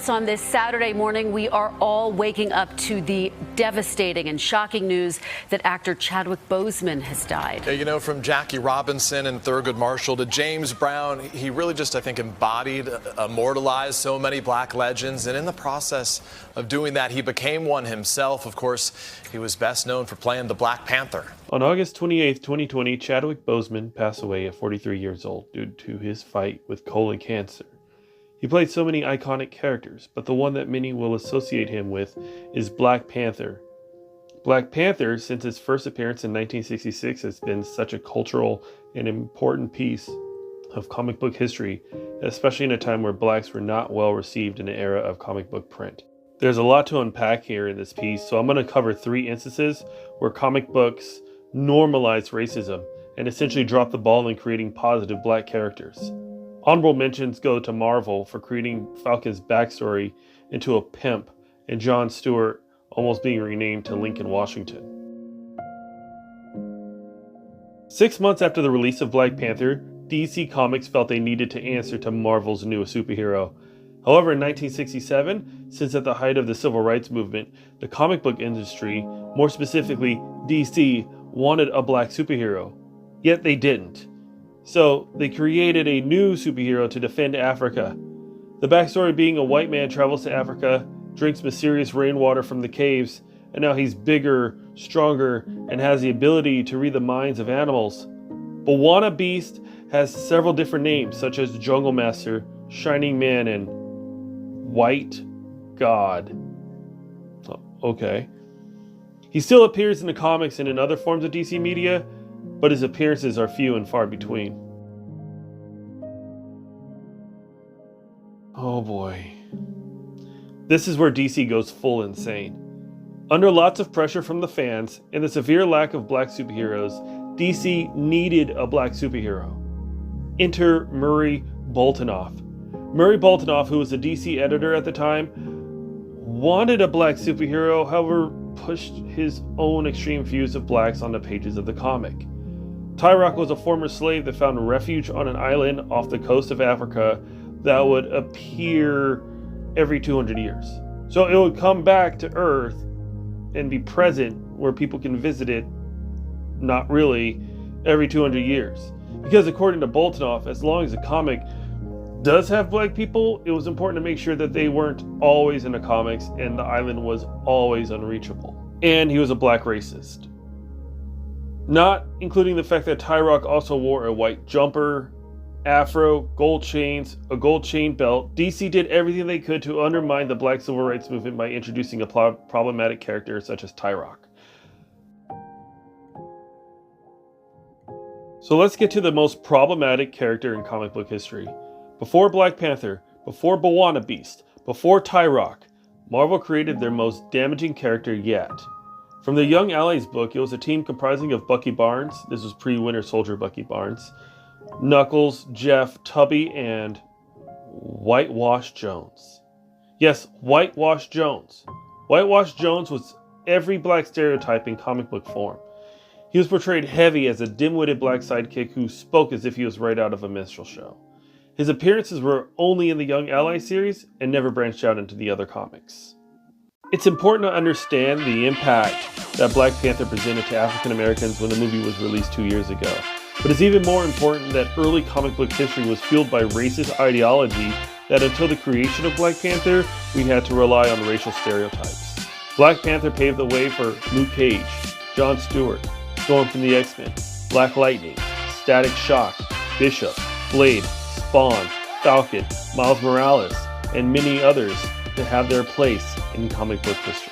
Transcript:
thoughts on this Saturday morning? We are all waking up to the devastating and shocking news that actor Chadwick Boseman has died. Yeah, you know, from Jackie Robinson and Thurgood Marshall to James Brown, he really just, I think, embodied, immortalized so many black legends. And in the process of doing that, he became one himself. Of course, he was best known for playing the Black Panther. On August 28, 2020, Chadwick Boseman passed away at 43 years old due to his fight with colon cancer. He played so many iconic characters, but the one that many will associate him with is Black Panther. Black Panther, since its first appearance in 1966, has been such a cultural and important piece of comic book history, especially in a time where blacks were not well received in the era of comic book print. There's a lot to unpack here in this piece, so I'm going to cover 3 instances where comic books normalized racism and essentially dropped the ball in creating positive black characters. Honorable mentions go to Marvel for creating Falcon's backstory into a pimp and John Stewart almost being renamed to Lincoln, Washington. 6 months after the release of Black Panther, DC Comics felt they needed to answer to Marvel's newest superhero. However, in 1967, since at the height of the civil rights movement, the comic book industry, more specifically DC, wanted a black superhero. Yet they didn't. So they created a new superhero to defend Africa. The backstory being a white man travels to Africa, drinks mysterious rainwater from the caves, and now he's bigger, stronger, and has the ability to read the minds of animals. Bwana Beast has several different names, such as Jungle Master, Shining Man, and White God. Oh, okay. He still appears in the comics and in other forms of DC media, but his appearances are few and far between. Oh boy. This is where DC goes full insane. Under lots of pressure from the fans and the severe lack of black superheroes, DC needed a black superhero. Enter Murray Boltinoff. Murray Boltinoff, who was a DC editor at the time, wanted a black superhero, however, pushed his own extreme views of blacks on the pages of the comic. Tyrock was a former slave that found refuge on an island off the coast of Africa that would appear every 200 years. So it would come back to Earth and be present where people can visit it, not really, every 200 years. Because according to Boltinoff, as long as the comic does have black people, it was important to make sure that they weren't always in the comics and the island was always unreachable. And he was a black racist. Not including the fact that Tyrock also wore a white jumper, afro, gold chains, a gold chain belt. DC did everything they could to undermine the black civil rights movement by introducing a problematic character such as Tyrock. So let's get to the most problematic character in comic book history. Before Black Panther, before Bwana Beast, before Tyrock, Marvel created their most damaging character yet. From the Young Allies book, it was a team comprising of Bucky Barnes, this was pre-Winter Soldier Bucky Barnes, Knuckles, Jeff, Tubby, and Whitewash Jones. Yes, Whitewash Jones. Whitewash Jones was every black stereotype in comic book form. He was portrayed heavy as a dim-witted black sidekick who spoke as if he was right out of a minstrel show. His appearances were only in the Young Allies series and never branched out into the other comics. It's important to understand the impact that Black Panther presented to African Americans when the movie was released 2 years ago. But it's even more important that early comic book history was fueled by racist ideology that until the creation of Black Panther, we had to rely on racial stereotypes. Black Panther paved the way for Luke Cage, John Stewart, Storm from the X-Men, Black Lightning, Static Shock, Bishop, Blade, Spawn, Falcon, Miles Morales, and many others to have their place in comic book history.